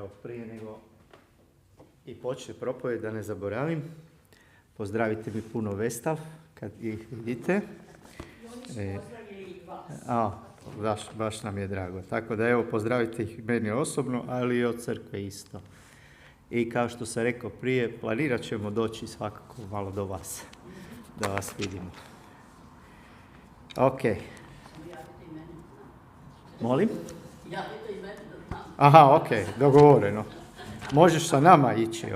Evo, prije nego i počne propovjed, da ne zaboravim, pozdravite mi puno Vestal kad ih vidite. Baš nam je drago. Tako da evo, pozdravite ih meni osobno, ali i od crkve isto. I kao što sam rekao prije, planirat ćemo doći svakako malo do vas, da vas vidimo. Ok. Molim? Aha, ok, dogovoreno. Možeš sa nama ići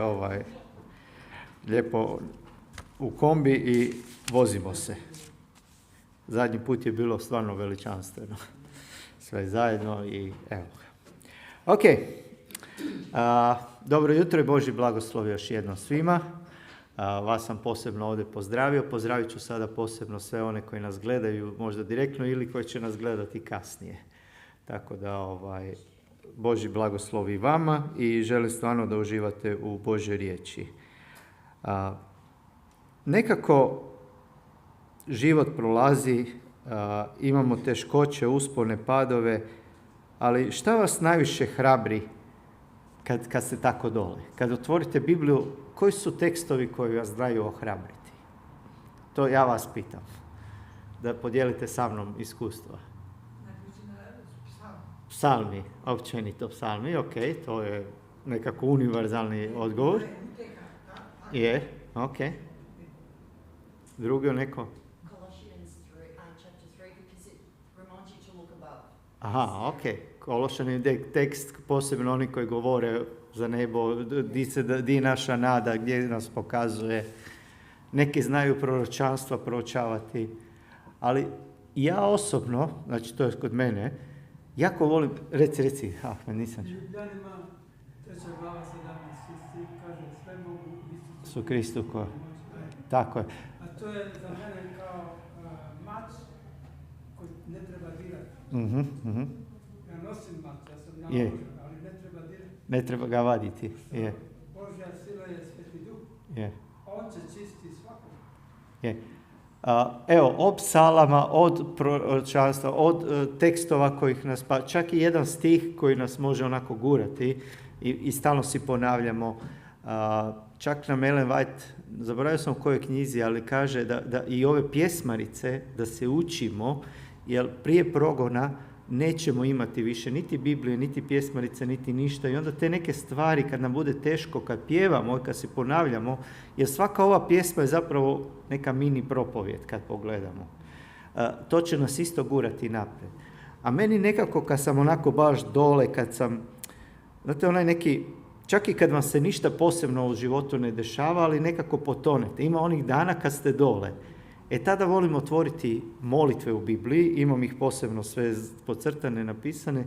lijepo u kombi i vozimo se. Zadnji put je bilo stvarno veličanstveno. Sve zajedno i evo ga. Ok. Dobro jutro i Božji blagoslov još jednom svima. Vas sam posebno ovdje pozdravio. Pozdravit ću sada posebno sve one koji nas gledaju možda direktno ili koji će nas gledati kasnije. Tako da Božji blagoslov i vama i želim stvarno da uživate u Božjoj riječi. Nekako život prolazi, imamo teškoće, uspone, padove, ali šta vas najviše hrabri kad ste tako dole? Kad otvorite Bibliju, koji su tekstovi koji vas daju ohrabriti? To ja vas pitam. Da podijelite sa mnom iskustva. Psalmi, općenito psalmi, ok, to je nekako univerzalni odgovor. Je, ok. Drugo neko? Aha, ok. Kološani tekst, posebno oni koji govore za nebo, di je naša nada, gdje nas pokazuje. Neki znaju proročanstva proučavati, ali ja osobno, znači to je kod mene, jako volim, reci, nisam čuo. Ljubljanima 3. glava 17. stih kaže sve mogu Su Kristu ko. Tako je. A to je za mene kao mač koji ne treba dirati. Ja nosim mač, ja sam naoružan, ali ne treba dirati. Ne treba ga vaditi. Je. Božja sila je Sveti Duh. Je. On će čistiti svakog. Je. Evo, od psalama, od proročanstva, od tekstova kojih nas, pa čak i jedan stih koji nas može onako gurati i stalno si ponavljamo. Čak nam Ellen White, zaboravio sam u kojoj knjizi, ali kaže da i ove pjesmarice, da se učimo, jer prije progona nećemo imati više niti Biblije, niti pjesmarice, niti ništa. I onda te neke stvari, kad nam bude teško, kad pjevamo, kad se ponavljamo, jer svaka ova pjesma je zapravo neka mini propovjed kad pogledamo. To će nas isto gurati naprijed. A meni nekako, kad sam onako baš dole, kad sam, znate, onaj neki, čak i kad vam se ništa posebno u životu ne dešava, ali nekako potonete. Ima onih dana kad ste dole. Tada volim otvoriti molitve u Bibliji, imam ih posebno sve podcrtane, napisane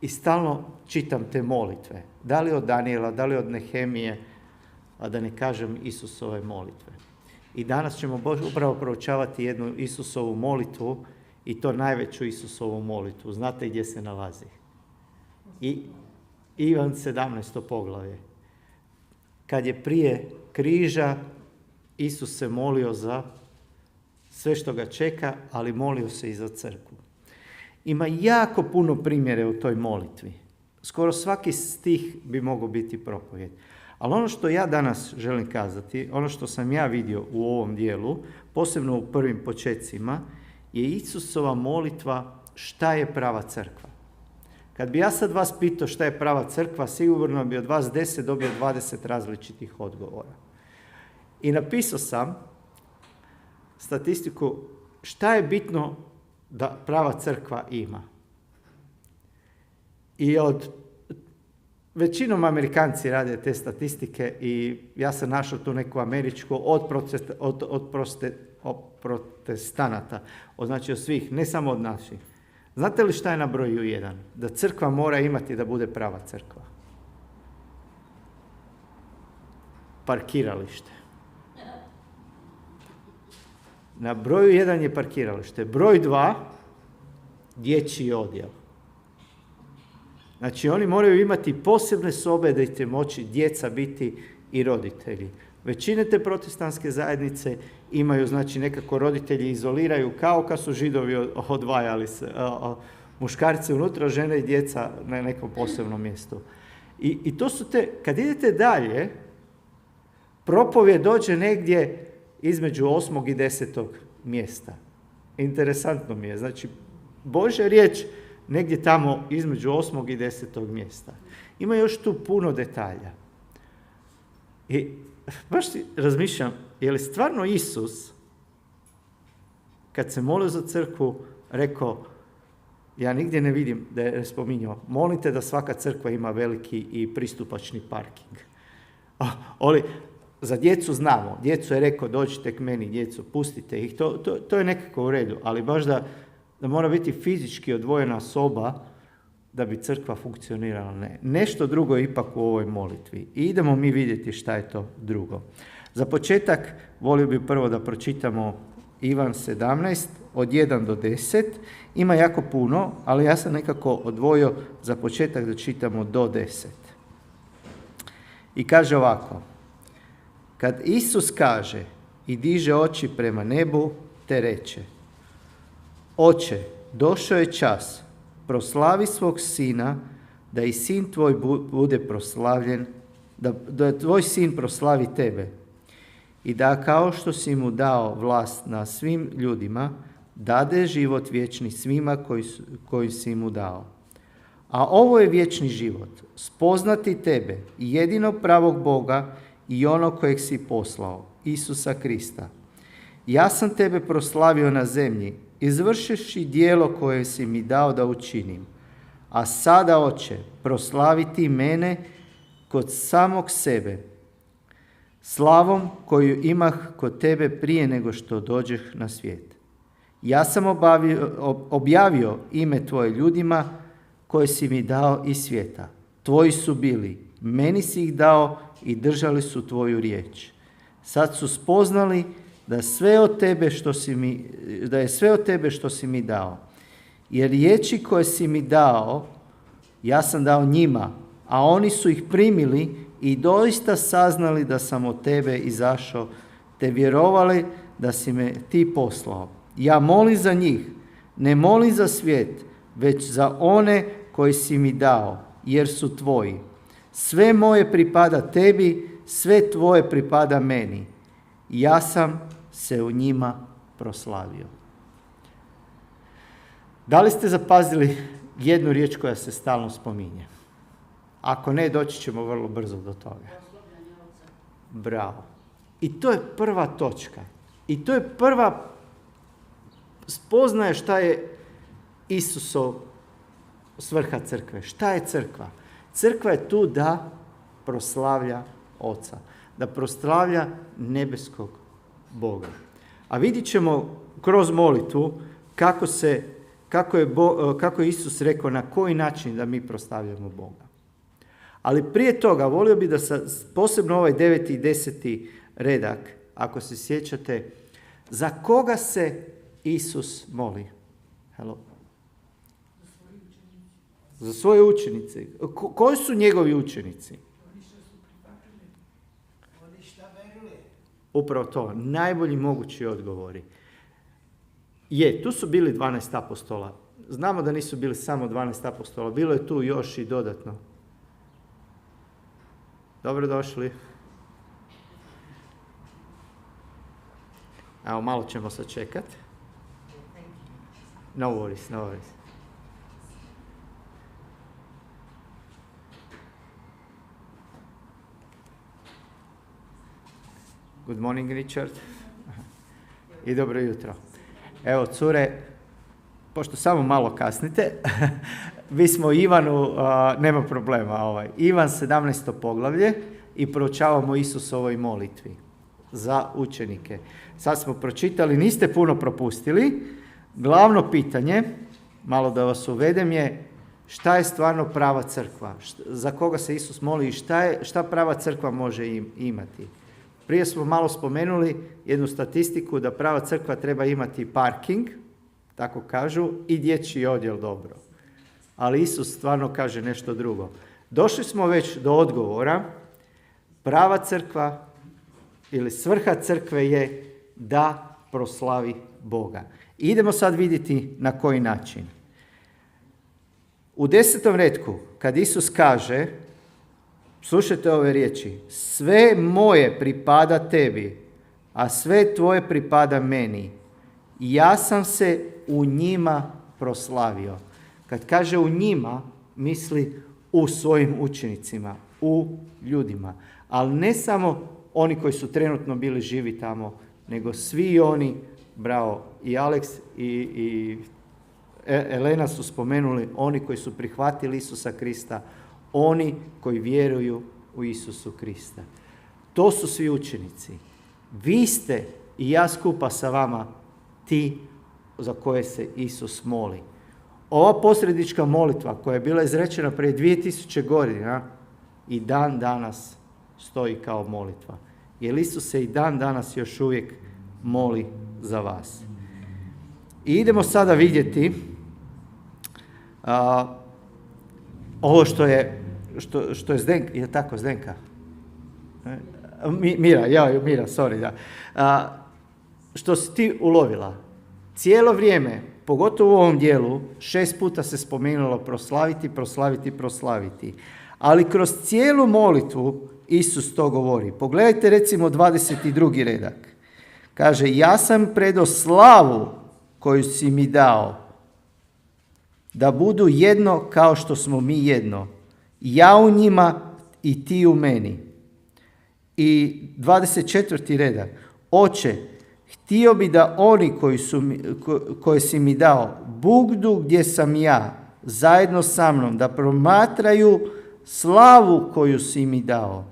i stalno čitam te molitve. Da li od Danijela, da li od Nehemije, a da ne kažem Isusove molitve. I danas ćemo upravo proučavati jednu Isusovu molitvu i to najveću Isusovu molitvu. Znate gdje se nalazi? I Ivan 17. poglavlje. Kad je prije križa Isus se molio za sve što ga čeka, ali molio se i za crkvu. Ima jako puno primjere u toj molitvi. Skoro svaki stih bi mogao biti propovjed. Ali ono što ja danas želim kazati, ono što sam ja vidio u ovom dijelu, posebno u prvim počecima, je Isusova molitva šta je prava crkva. Kad bi ja sad vas pitao šta je prava crkva, sigurno bi od vas 10 dobio 20 različitih odgovora. I napisao sam statistiku šta je bitno da prava crkva ima. I većinom Amerikanci rade te statistike i ja sam našao tu neku američku od protestanata, znači od svih, ne samo od naših. Znate li šta je na broju 1? Da crkva mora imati da bude prava crkva. Parkiralište. Na broju 1 je parkiralište. Broj 2, dječji odjel. Znači oni moraju imati posebne sobe da će moći djeca biti i roditelji. Većine te protestantske zajednice imaju, znači nekako roditelji izoliraju kao kad su Židovi odvajali se, muškarci unutra, žene i djeca na nekom posebnom mjestu. I to su kad idete dalje, propovijed dođe negdje između 8. i 10. mjesta. Interesantno mi je. Znači, Božja riječ negdje tamo između 8. i 10. mjesta. Ima još tu puno detalja. I baš razmišljam, je li stvarno Isus, kad se molio za crkvu, rekao, ja nigdje ne vidim da je spominjao, molite da svaka crkva ima veliki i pristupačni parking. Ali za djecu znamo, djecu je rekao, dođite k meni, djecu, pustite ih, to je nekako u redu, ali baš da mora biti fizički odvojena soba da bi crkva funkcionirala. Ne. Nešto drugo je ipak u ovoj molitvi. I idemo mi vidjeti šta je to drugo. Za početak volio bih prvo da pročitamo Ivan 17, od 1 do 10. Ima jako puno, ali ja sam nekako odvojio za početak da čitamo do 10. I kaže ovako, kad Isus kaže i diže oči prema nebu, te reče, Oče, došao je čas, proslavi svog sina, da i sin tvoj bude proslavljen, da tvoj sin proslavi tebe. I da kao što si mu dao vlast na svim ljudima, dade život vječni svima koji si mu dao. A ovo je vječni život, spoznati tebe, jedinog pravog Boga i onog kojeg si poslao, Isusa Krista. Ja sam tebe proslavio na zemlji, izvršivši djelo koje si mi dao da učinim. A sada, Oče, proslavi ti mene kod samog sebe, slavom koju imah kod tebe prije nego što dođeh na svijet. Ja sam objavio ime tvoje ljudima koje si mi dao iz svijeta. Tvoji su bili, meni si ih dao i držali su tvoju riječ. Sad su spoznali da je sve od tebe što si mi dao. Jer riječi koje si mi dao, ja sam dao njima, a oni su ih primili i doista saznali da sam od tebe izašao, te vjerovali da si me ti poslao. Ja molim za njih, ne molim za svijet, već za one koji si mi dao, jer su tvoji. Sve moje pripada tebi, sve tvoje pripada meni. Ja sam se u njima proslavio. Da li ste zapazili jednu riječ koja se stalno spominje? Ako ne, doći ćemo vrlo brzo do toga. Bravo. I to je prva točka. I to je prva spoznaje šta je Isusov svrha crkve. Šta je crkva? Crkva je tu da proslavlja Oca. Da proslavlja nebeskog Boga. A vidjet ćemo kroz molitvu kako je Isus rekao na koji način da mi proslavljamo Boga. Ali prije toga volio bih da posebno ovaj 9. i 10. redak, ako se sjećate, za koga se Isus moli? Hello. Za svoje učenice. Koji su njegovi učenici? Upravo to, najbolji mogući odgovori. Tu su bili 12 apostola. Znamo da nisu bili samo 12 apostola, bilo je tu još i dodatno. Dobrodošli. Evo, malo ćemo sačekati. No worries, no worries. Good morning, Richard. I dobro jutro. Evo, cure, pošto samo malo kasnite, vi smo Ivanu, nema problema, Ivan 17. poglavlje i proučavamo Isusovoj molitvi za učenike. Sad smo pročitali, niste puno propustili. Glavno pitanje, malo da vas uvedem, je šta je stvarno prava crkva? Za koga se Isus moli i šta prava crkva može imati? Prije smo malo spomenuli jednu statistiku da prava crkva treba imati parking, tako kažu, i dječji odjel dobro. Ali Isus stvarno kaže nešto drugo. Došli smo već do odgovora. Prava crkva ili svrha crkve je da proslavi Boga. Idemo sad vidjeti na koji način. U 10. retku, kad Isus kaže slušajte ove riječi, sve moje pripada tebi, a sve tvoje pripada meni. Ja sam se u njima proslavio. Kad kaže u njima, misli u svojim učenicima, u ljudima. Ali ne samo oni koji su trenutno bili živi tamo, nego svi oni, bravo, i Alex i Elena su spomenuli, oni koji su prihvatili Isusa Krista, oni koji vjeruju u Isusu Krista. To su svi učenici. Vi ste i ja skupa sa vama ti za koje se Isus moli. Ova posrednička molitva koja je bila izrečena prije 2000 godina i dan danas stoji kao molitva. Jer Isus se i dan danas još uvijek moli za vas. I idemo sada vidjeti ovo što je Zdenka, je tako Zdenka? Mira, sorry, da. Što si ti ulovila? Cijelo vrijeme, pogotovo u ovom dijelu, 6 puta se spomenulo proslaviti. Ali kroz cijelu molitvu Isus to govori. Pogledajte recimo 22. redak. Kaže, ja sam predao slavu koju si mi dao, da budu jedno kao što smo mi jedno. Ja u njima i ti u meni. I 24. redak. Oče, htio bi da oni koje si mi dao budu gdje sam ja, zajedno sa mnom, da promatraju slavu koju si mi dao,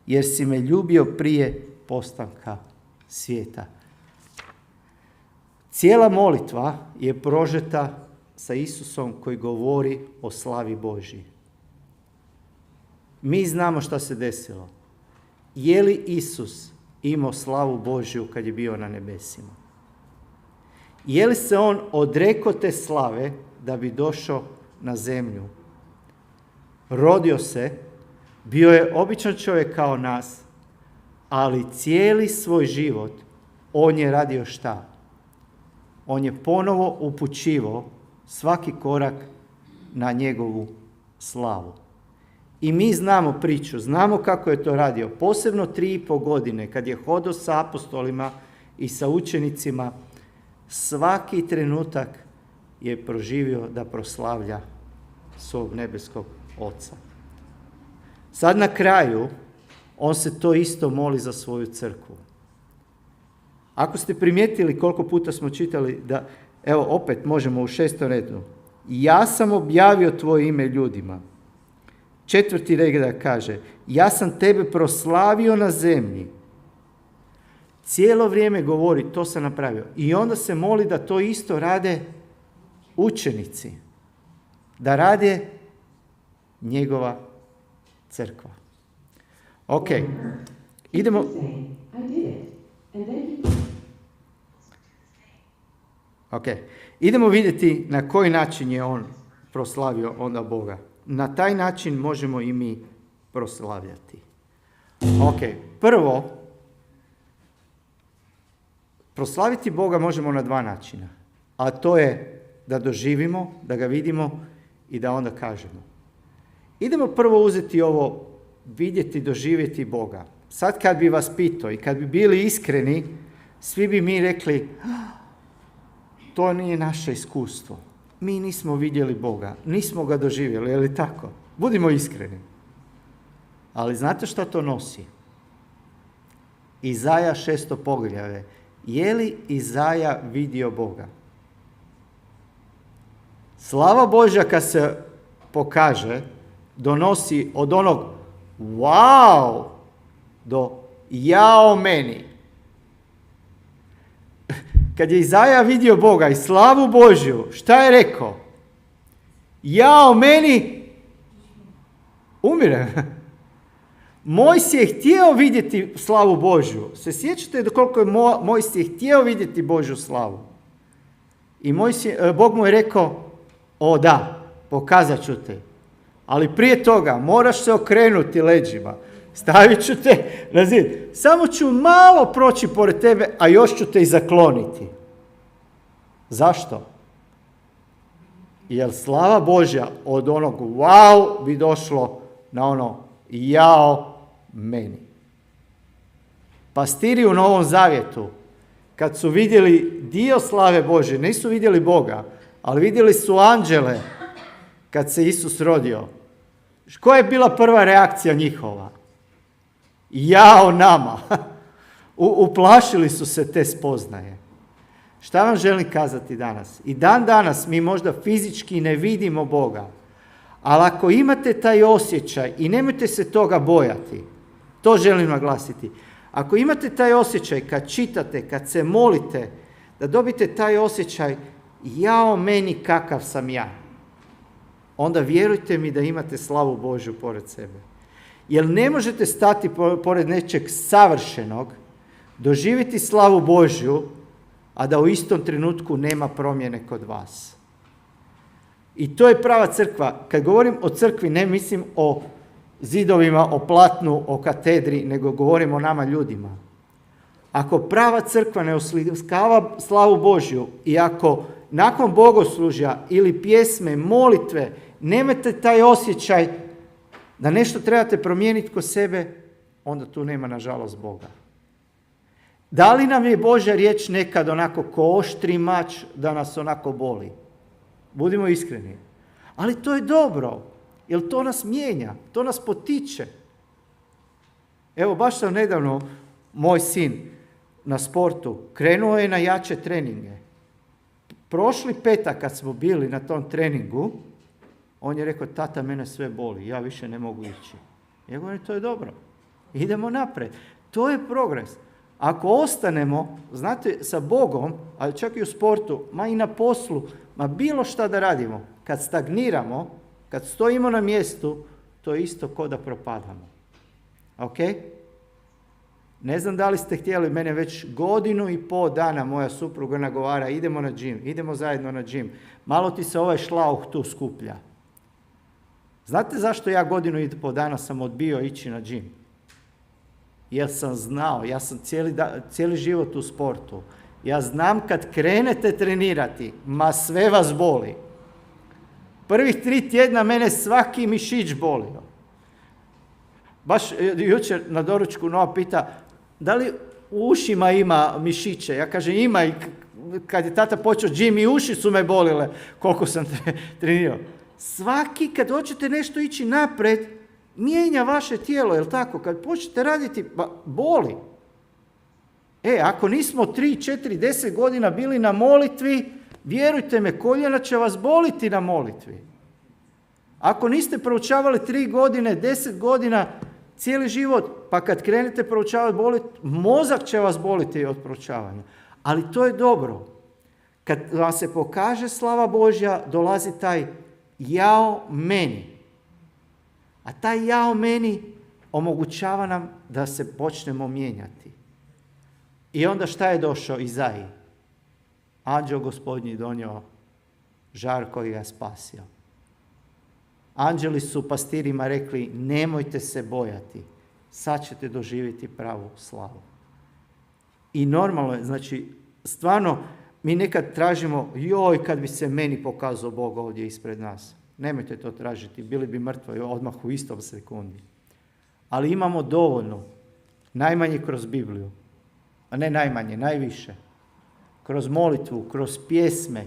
jer si me ljubio prije postanka svijeta. Cijela molitva je prožeta sa Isusom koji govori o slavi Božji. Mi znamo šta se desilo. Je li Isus imao slavu Božju kad je bio na nebesima? Je li se on odrekao te slave da bi došao na zemlju? Rodio se, bio je običan čovjek kao nas, ali cijeli svoj život on je radio šta? On je ponovo upućivao svaki korak na njegovu slavu. I mi znamo priču, znamo kako je to radio. Posebno 3,5 godine kad je hodao sa apostolima i sa učenicima, svaki trenutak je proživio da proslavlja svog nebeskog Oca. Sad na kraju, on se to isto moli za svoju crkvu. Ako ste primijetili koliko puta smo čitali da, evo opet možemo u 6. redu. Ja sam objavio tvoje ime ljudima. 4. redak kaže, ja sam tebe proslavio na zemlji. Cijelo vrijeme govori, to sam napravio. I onda se moli da to isto rade učenici. Da rade njegova crkva. Ok, idemo... Ok, idemo vidjeti na koji način je on proslavio onda Boga. Na taj način možemo i mi proslavljati. Ok, prvo, proslaviti Boga možemo na 2 načina. A to je da doživimo, da ga vidimo i da onda kažemo. Idemo prvo uzeti ovo, vidjeti, doživjeti Boga. Sad kad bi vas pitao i kad bi bili iskreni, svi bi mi rekli, to nije naše iskustvo. Mi nismo vidjeli Boga, nismo ga doživjeli, je li tako? Budimo iskreni. Ali znate što to nosi? Izaja 6. poglavlje. Je li Izaja vidio Boga? Slava Božja kad se pokaže, donosi od onog wow do jao meni. Kad je Izaja vidio Boga i slavu Božju, šta je rekao? Jao meni, umirem. Mojsije je htio vidjeti slavu Božju. Se sjećate koliko je Mojsije htio vidjeti Božju slavu? I Bog mu je rekao, o da, pokazat ću te. Ali prije toga moraš se okrenuti leđima. Stavit ću te na zid. Samo ću malo proći pored tebe, a još ću te i zakloniti. Zašto? Jer slava Božja od onog wow bi došlo na ono Jao meni. Pastiri u Novom Zavjetu, kad su vidjeli dio slave Božje, nisu vidjeli Boga, ali vidjeli su anđele kad se Isus rodio. Koja je bila prva reakcija njihova? Jao nama. Uplašili su se te spoznaje. Šta vam želim kazati danas? I dan danas mi možda fizički ne vidimo Boga, ali ako imate taj osjećaj, i nemojte se toga bojati, to želim naglasiti, ako imate taj osjećaj kad čitate, kad se molite, da dobite taj osjećaj jao meni kakav sam ja, onda vjerujte mi da imate slavu Božju pored sebe. Jer ne možete stati pored nečeg savršenog, doživjeti slavu Božju, a da u istom trenutku nema promjene kod vas. I to je prava crkva. Kad govorim o crkvi, ne mislim o zidovima, o platnu, o katedri, nego govorim o nama ljudima. Ako prava crkva ne oslikava slavu Božju i ako nakon bogoslužja ili pjesme, molitve, nemate taj osjećaj da nešto trebate promijeniti kod sebe, onda tu nema nažalost Boga. Da li nam je Božja riječ nekad onako ko oštri mač da nas onako boli? Budimo iskreni. Ali to je dobro, jer to nas mijenja, to nas potiče. Evo, baš sam nedavno, moj sin na sportu, krenuo je na jače treninge. Prošli petak kad smo bili na tom treningu, on je rekao, tata, mene sve boli, ja više ne mogu ići. Ja govorim, to je dobro, idemo naprijed. To je progres. Ako ostanemo, znate, sa Bogom, ali čak i u sportu, ma i na poslu, ma bilo šta da radimo, kad stagniramo, kad stojimo na mjestu, to je isto ko da propadamo. Ok? Ne znam da li ste htjeli, mene već 1.5 godina moja supruga nagovara, idemo na džim, idemo zajedno na džim. Malo ti se ovaj šlauh tu skuplja. Znate zašto ja 1.5 godina sam odbio ići na džim? Jer sam znao, ja sam cijeli život u sportu. Ja znam kad krenete trenirati, ma sve vas boli. Prvih 3 tjedna mene svaki mišić bolio. Baš jučer na doručku Noa pita, da li u ušima ima mišiće? Ja kažem, ima, i kad je tata počeo džim, i uši su me bolile koliko sam trenirao. Svaki, kad hoćete nešto ići napred, mijenja vaše tijelo, jel tako? Kad počnete raditi, boli. Ako nismo 3, 4, 10 godina bili na molitvi, vjerujte me, koljena će vas boliti na molitvi. Ako niste proučavali 3 godine, 10 godina, cijeli život, pa kad krenete proučavati, mozak će vas boliti od proučavanja. Ali to je dobro. Kad vam se pokaže slava Božja, dolazi taj jao meni. A taj jao meni omogućava nam da se počnemo mijenjati. I onda šta je došao Izaji? Anđeo Gospodnji donio žar koji ga je spasio. Anđeli su pastirima rekli, nemojte se bojati, sad ćete doživjeti pravu slavu. I normalno je, znači, stvarno, mi nekad tražimo, joj, kad bi se meni pokazao Bog ovdje ispred nas. Nemojte to tražiti, bili bi mrtvi odmah u istom sekundi. Ali imamo dovoljno, najmanje kroz Bibliju, a ne najmanje, najviše. Kroz molitvu, kroz pjesme,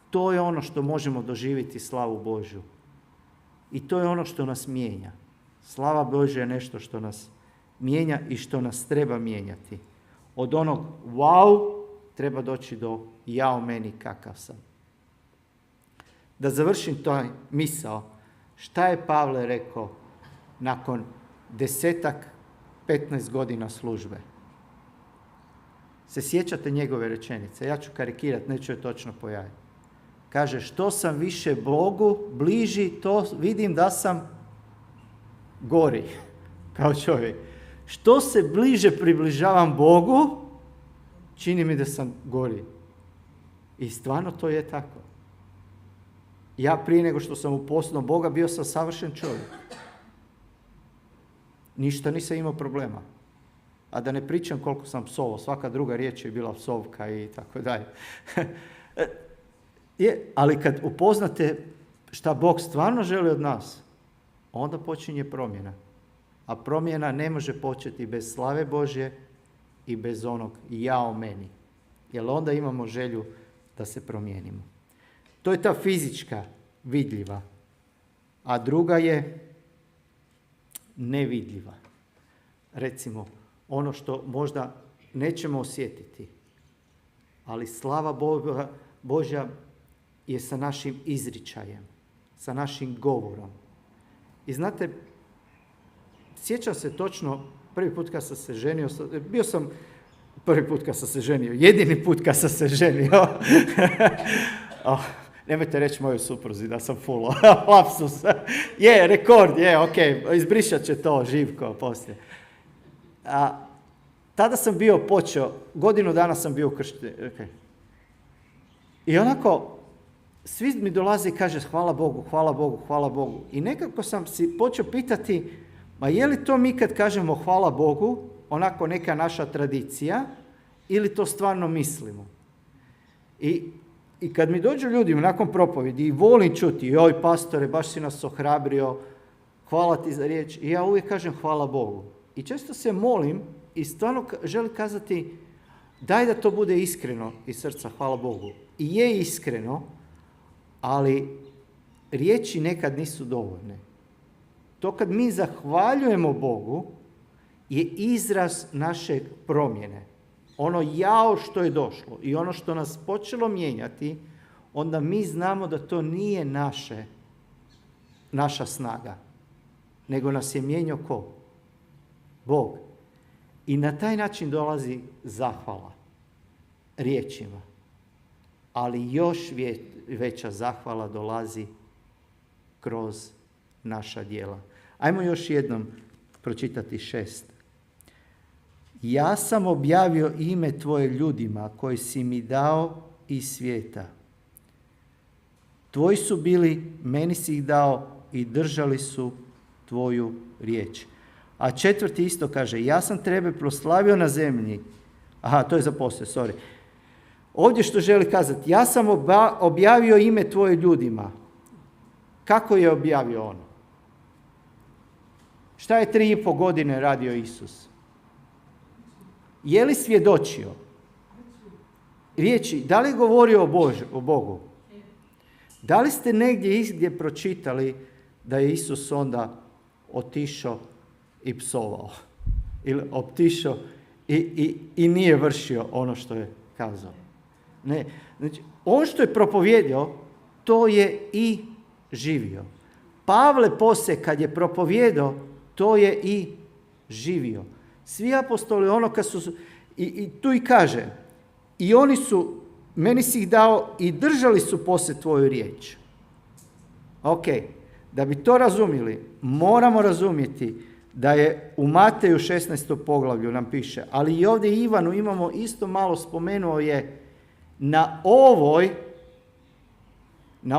to je ono što možemo doživjeti slavu Božju. I to je ono što nas mijenja. Slava Božja je nešto što nas mijenja i što nas treba mijenjati. Od onog wow treba doći do jao meni kakav sam. Da završim to misao, šta je Pavle rekao nakon 10-15 godina službe? Se sjećate njegove rečenice? Ja ću karikirati, neću je točno pojaviti. Kaže, što sam više Bogu bliži, to vidim da sam gori kao čovjek. Što se bliže približavam Bogu, čini mi da sam gori. I stvarno to je tako. Ja prije nego što sam upoznao Boga, bio sam savršen čovjek. Ništa nisam imao problema. A da ne pričam koliko sam psovao, svaka druga riječ je bila psovka i tako dalje. Ali kad upoznate šta Bog stvarno želi od nas, onda počinje promjena. A promjena ne može početi bez slave Božje i bez onog jao meni. Jer onda imamo želju da se promijenimo. To je ta fizička, vidljiva. A druga je nevidljiva. Recimo, ono što možda nećemo osjetiti. Ali slava Božja je sa našim izričajem, sa našim govorom. I znate, sjećam se točno, prvi put kad sam se ženio, jedini put kad sam se ženio. Nemojte reći mojoj supruzi da sam full lapsus. Je, rekord, je, ok, izbrišat će to Živko poslije. Tada sam bio počeo, godinu dana sam bio kršten. Okay. I onako, svi mi dolaze i kaže hvala Bogu, hvala Bogu, hvala Bogu. I nekako sam si počeo pitati, ma je li to mi kad kažemo hvala Bogu, onako neka naša tradicija, ili to stvarno mislimo? I kad mi dođu ljudi nakon propovjedi i volim čuti, joj pastore, baš si nas ohrabrio, hvala ti za riječ, i ja uvijek kažem hvala Bogu. I često se molim i stvarno želim kazati, daj da to bude iskreno iz srca, hvala Bogu. I je iskreno, ali riječi nekad nisu dovoljne. To kad mi zahvaljujemo Bogu je izraz naše promjene. Ono jao što je došlo i ono što nas počelo mijenjati, onda mi znamo da to nije naša snaga, nego nas je mijenjao ko? Bog. I na taj način dolazi zahvala riječima. Ali još veća zahvala dolazi kroz naša djela. Ajmo još jednom pročitati 6. Ja sam objavio ime tvoje ljudima koji si mi dao iz svijeta. Tvoji su bili, meni si ih dao i držali su tvoju riječ. A 4. isto kaže, ja sam tebe proslavio na zemlji. Aha, to je za poslije, sorry. Ovdje što želi kazati, ja sam objavio ime tvoje ljudima. Kako je objavio ono? Šta je 3,5 godine radio Isus? Je li svjedočio? Riječi, da li je govorio o Bogu? Da li ste negdje pročitali da je Isus onda otišao i psovao? Ili otišao i nije vršio ono što je kazao? Ne. Znači, on što je propovjedio, to je i živio. Pavle poslije kad je propovjedao, to je i živio. Svi apostoli, ono kad su, i tu i kaže, i oni su, meni si ih dao i držali su poslije tvoju riječ. Ok, da bi to razumjeli, moramo razumjeti da je u Mateju 16. poglavlju nam piše, ali i ovdje Ivanu imamo isto malo spomenuo je, na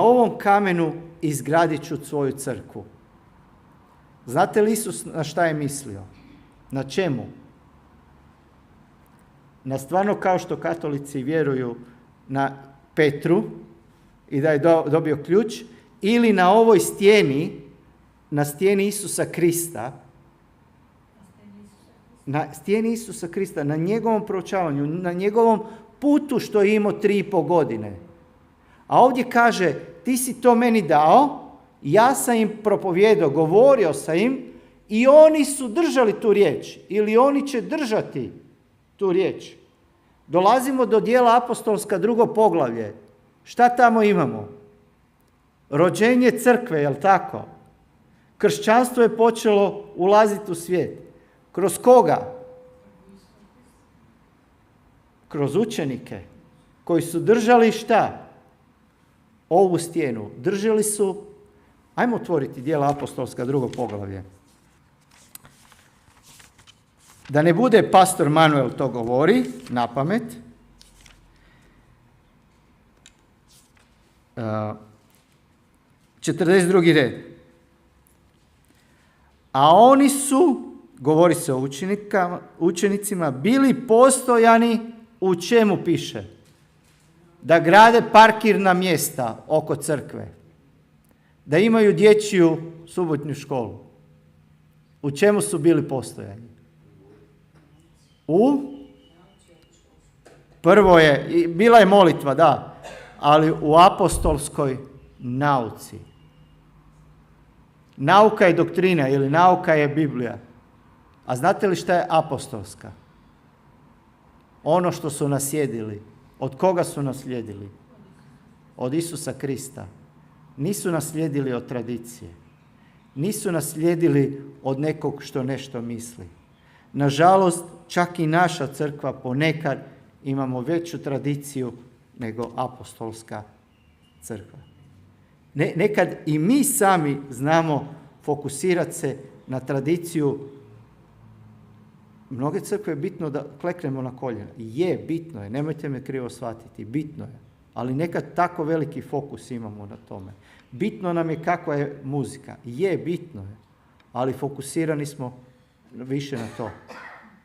ovom kamenu izgradit ću svoju crkvu. Znate li Isus na šta je mislio? Na čemu? Na stvarno kao što katolici vjeruju na Petru i da je dobio ključ, ili na ovoj stijeni, na stijeni Isusa Krista, na stijeni Isusa Krista, na njegovom proučavanju, na njegovom putu što je imao 3,5 godine. A ovdje kaže, ti si to meni dao, ja sam im propovijedao, govorio sam im i oni su držali tu riječ. Ili oni će držati tu riječ. Dolazimo do dijela apostolska 2. poglavlje. Šta tamo imamo? Rođenje crkve, jel tako? Kršćanstvo je počelo ulaziti u svijet. Kroz koga? Kroz učenike koji su držali šta? Ovu stijenu. Držali su, ajmo otvoriti dijela apostolska 2. poglavlje. Da ne bude pastor Manuel to govori, na pamet. 42. red. A oni su, govori se o učenicima, bili postojani u čemu piše? Da grade parkirna mjesta oko crkve. Da imaju dječju subotnju školu. U čemu su bili postojani? Prvo je, bila je molitva, da, ali u apostolskoj nauci. Nauka je doktrina ili nauka je Biblija. A znate li šta je apostolska? Ono što su naslijedili. Od koga su naslijedili? Od Isusa Krista. Nisu naslijedili od tradicije. Nisu naslijedili od nekog što nešto misli. Nažalost, čak i naša crkva ponekad imamo veću tradiciju nego apostolska crkva. Nekad i mi sami znamo fokusirati se na tradiciju. Mnoge crkve je bitno da kleknemo na koljena. Je, bitno je, nemojte me krivo shvatiti, bitno je. Ali nekad tako veliki fokus imamo na tome. Bitno nam je kakva je muzika. Je, bitno je. Ali fokusirani smo više na to.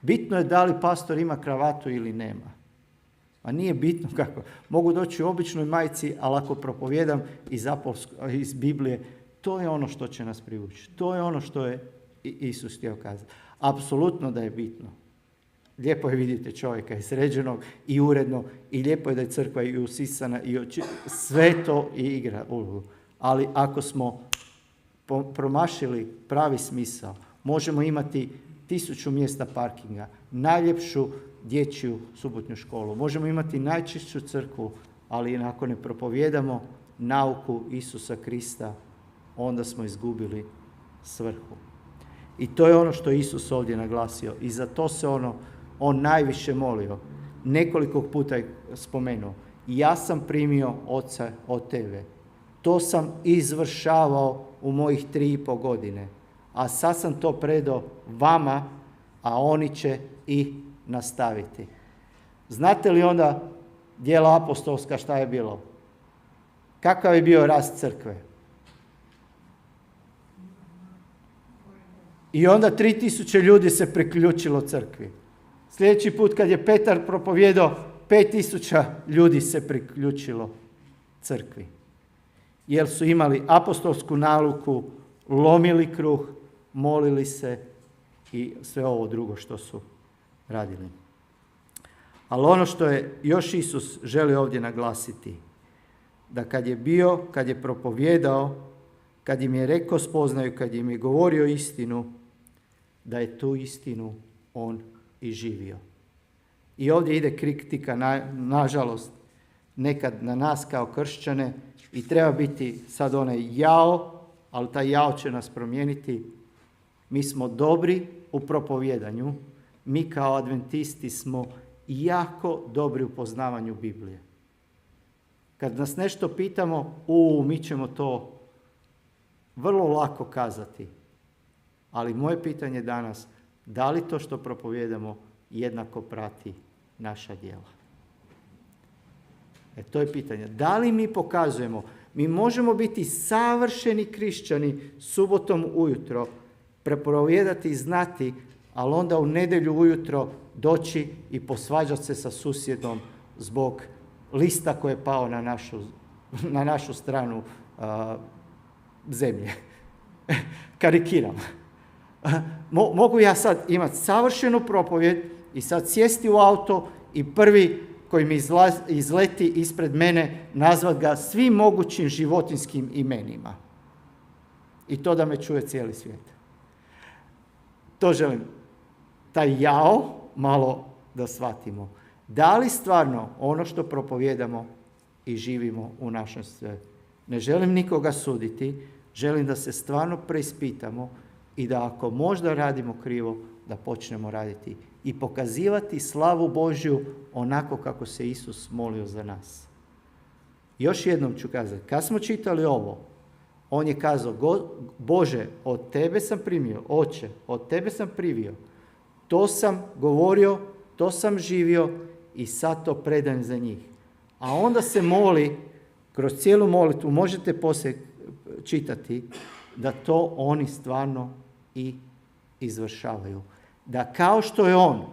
Bitno je da li pastor ima kravatu ili nema. A nije bitno kako. Mogu doći u običnoj majici, ali ako propovijedam iz Biblije, to je ono što će nas privući. To je ono što je Isus htio kazati. Apsolutno da je bitno. Lijepo je vidjeti čovjeka i sređenog i uredno i lijepo je da je crkva i usisana i sve to i igra ulogu. Ali ako smo promašili pravi smisao, možemo imati 1000 mjesta parkinga, najljepšu dječju subotnju školu, možemo imati najčišću crkvu, ali ako ne propovijedamo nauku Isusa Krista, onda smo izgubili svrhu. I to je ono što je Isus ovdje naglasio. I za to se on najviše molio. Nekoliko puta je spomenuo. Ja sam primio Oca od tebe. To sam izvršavao u mojih 3,5 godine. A sad sam to predao vama, a oni će i nastaviti. Znate li onda djela apostolska šta je bilo? Kakav je bio rast crkve? I onda 3000 ljudi se priključilo crkvi. Sljedeći put kad je Petar propovijedao, 5000 ljudi se priključilo crkvi. Jer su imali apostolsku nauku, lomili kruh, molili se i sve ovo drugo što su radili. Ali ono što je još Isus želi ovdje naglasiti, da kad je propovijedao, kad im je rekao spoznaju, kad im je govorio istinu, da je tu istinu on i živio. I ovdje ide kritika, nažalost, nekad na nas kao kršćane i treba biti sad onaj jao, ali taj jao će nas promijeniti. Mi smo dobri u propovjedanju, mi kao adventisti smo jako dobri u poznavanju Biblije. Kad nas nešto pitamo, mi ćemo to vrlo lako kazati. Ali moje pitanje danas, da li to što propovijedamo jednako prati naša djela? To je pitanje. Da li mi pokazujemo, mi možemo biti savršeni kršćani subotom ujutro, propovijedati i znati, ali onda u nedjelju ujutro doći i posvađati se sa susjedom zbog lista koji je pao na našu stranu zemlje. Karikiram. Mogu ja sad imati savršenu propovjed i sad sjesti u auto i prvi koji mi izleti ispred mene nazvat ga svim mogućim životinjskim imenima. I to da me čuje cijeli svijet. To želim. Taj jao malo da shvatimo. Da li stvarno ono što propovijedamo i živimo u našem svijetu? Ne želim nikoga suditi, želim da se stvarno preispitamo i da ako možda radimo krivo, da počnemo raditi i pokazivati slavu Božju onako kako se Isus molio za nas. Još jednom ću kazati, kad smo čitali ovo, on je kazao, Bože, od tebe sam primio, Oče, od tebe sam privio, to sam govorio, to sam živio i sad to predajem za njih. A onda se moli, kroz cijelu molitvu, možete poslije čitati, da to oni stvarno i izvršavaju. Da kao što je on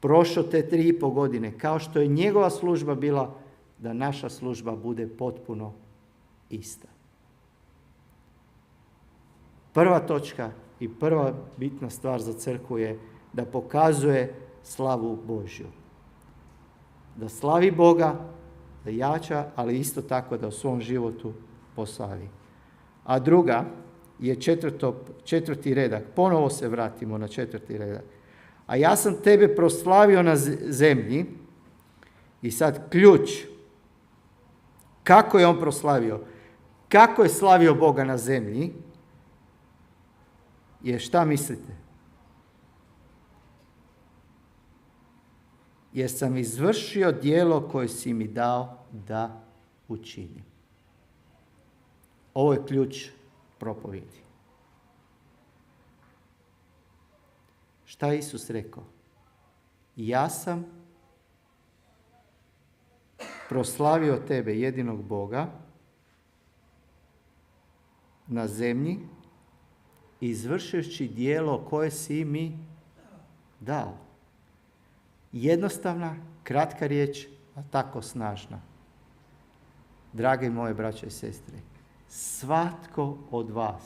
prošao te 3,5 godine, kao što je njegova služba bila, da naša služba bude potpuno ista. Prva točka, i prva bitna stvar za crkvu je da pokazuje slavu Božju. Da slavi Boga, da jača, ali isto tako da u svom životu poslavi. A druga je četvrti redak. Ponovo se vratimo na četvrti redak. A ja sam tebe proslavio na zemlji i sad ključ. Kako je on proslavio? Kako je slavio Boga na zemlji? Je šta mislite? Jer sam izvršio djelo koje si mi dao da učinim. Ovo je ključ propovjedi. Šta je Isus rekao? Ja sam proslavio tebe, jedinog Boga, na zemlji, izvršujući djelo koje si mi dao. Jednostavna, kratka riječ, a tako snažna. Drage moje braće i sestre, svatko od vas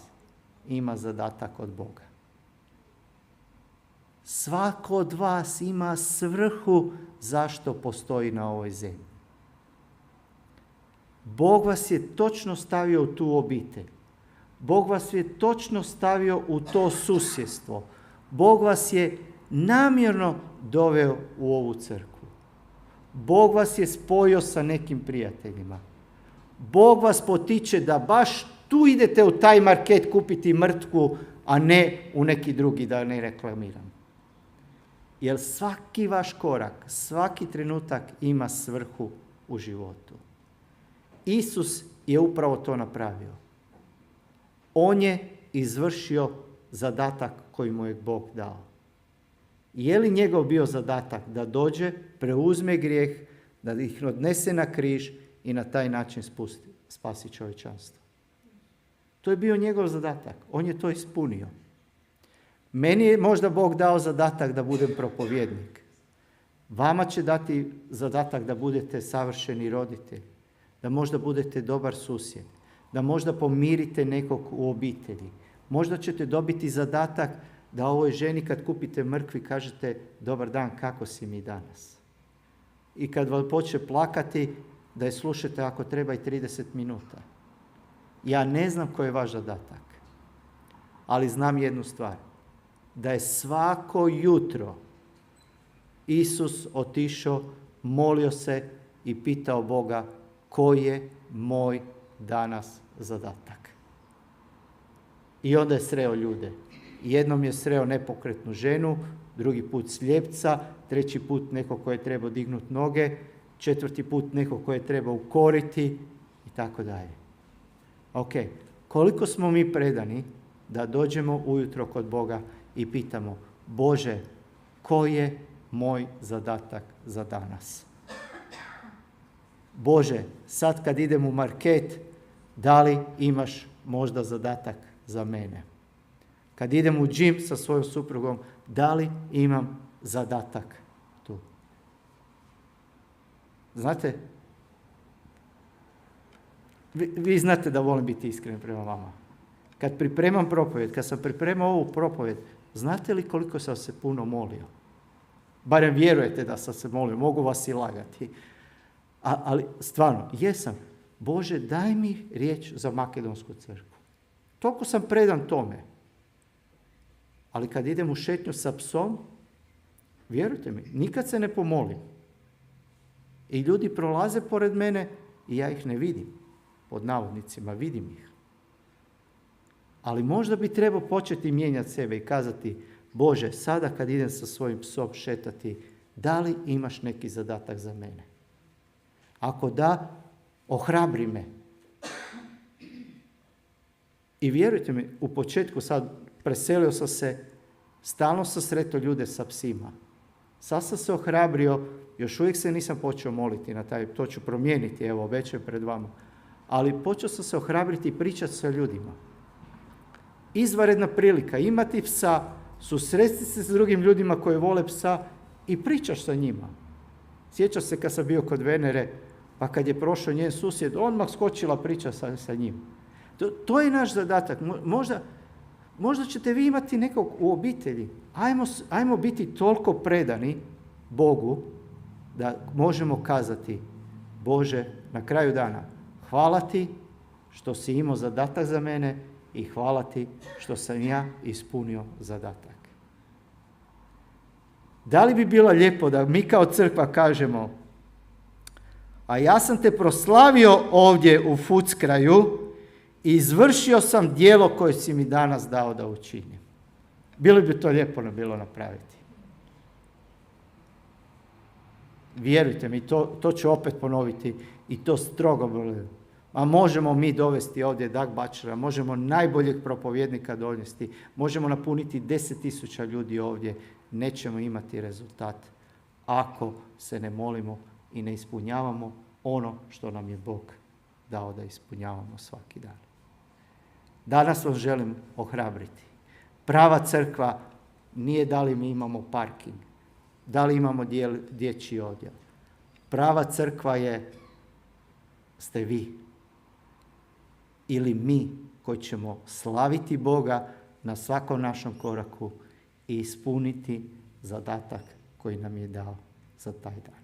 ima zadatak od Boga. Svako od vas ima svrhu zašto postoji na ovoj zemlji. Bog vas je točno stavio u tu obitelj. Bog vas je točno stavio u to susjedstvo. Bog vas je namjerno doveo u ovu crkvu. Bog vas je spojio sa nekim prijateljima. Bog vas potiče da baš tu idete u taj market kupiti mrtku, a ne u neki drugi, da ne reklamiram. Jer svaki vaš korak, svaki trenutak ima svrhu u životu. Isus je upravo to napravio. On je izvršio zadatak koji mu je Bog dao. Je li njegov bio zadatak da dođe, preuzme grijeh, da ih odnese na križ i na taj način spasi čovječanstvo? To je bio njegov zadatak. On je to ispunio. Meni je možda Bog dao zadatak da budem propovjednik. Vama će dati zadatak da budete savršeni roditelj, da možda budete dobar susjed, da možda pomirite nekog u obitelji. Možda ćete dobiti zadatak da ovoj ženi kad kupite mrkvi kažete dobar dan, kako si mi danas? I kad vam počne plakati, da je slušate ako treba i 30 minuta. Ja ne znam koji je vaš zadatak, ali znam jednu stvar. Da je svako jutro Isus otišao, molio se i pitao Boga koji je moj danas zadatak. I onda je sreo ljude. Jednom je sreo nepokretnu ženu, drugi put slijepca, treći put neko koje je trebao dignuti noge, četvrti put neko koje je trebao ukoriti i tako dalje. Ok, koliko smo mi predani da dođemo ujutro kod Boga i pitamo Bože, koji je moj zadatak za danas? Bože, sad kad idem u market, da li imaš možda zadatak za mene? Kad idem u džim sa svojom suprugom, da li imam zadatak tu? Znate, vi znate da volim biti iskren prema vama. Kad pripremam propovjed, kad sam pripremao ovu propovjed, znate li koliko sam se puno molio? Barem vjerujete da sam se molio, mogu vas i lagati. Ali stvarno, jesam. Bože, daj mi riječ za Makedonsku crkvu. Toliko sam predan tome. Ali kad idem u šetnju sa psom, vjerujte mi, nikad se ne pomolim. I ljudi prolaze pored mene i ja ih ne vidim. Pod navodnicima, vidim ih. Ali možda bi trebao početi mijenjati sebe i kazati Bože, sada kad idem sa svojim psom šetati, da li imaš neki zadatak za mene? Ako da, ohrabri me. I vjerujte mi, u početku sad preselio sam se, stalno sam sretao ljude sa psima. Sad sam se ohrabrio, još uvijek se nisam počeo moliti na taj, to ću promijeniti, evo, obećajem pred vama. Ali počeo sam se ohrabriti i pričati sa ljudima. Izvanredna prilika, imati psa, susresti se s drugim ljudima koji vole psa i pričaš sa njima. Sjećam se kad sam bio kod Venere, pa kad je prošao njen susjed, odmah skočila priča sa njim. To je naš zadatak. Možda ćete vi imati nekog u obitelji. Ajmo biti toliko predani Bogu da možemo kazati, Bože, na kraju dana, hvala ti što si imao zadatak za mene i hvala ti što sam ja ispunio zadatak. Da li bi bilo lijepo da mi kao crkva kažemo, a ja sam te proslavio ovdje u Fuckraju i izvršio sam djelo koje si mi danas dao da učinim. Bilo bi to lijepo bilo napraviti. Vjerujte mi, to ću opet ponoviti i to strogo bilo. A možemo mi dovesti ovdje Dag Bačara, možemo najboljeg propovjednika donesti, možemo napuniti 10.000 ljudi ovdje, nećemo imati rezultat ako se ne molimo i ne ispunjavamo ono što nam je Bog dao da ispunjavamo svaki dan. Danas vas želim ohrabriti. Prava crkva nije da li mi imamo parking, da li imamo dječji odjel. Prava crkva ste vi ili mi koji ćemo slaviti Boga na svakom našem koraku i ispuniti zadatak koji nam je dao za taj dan.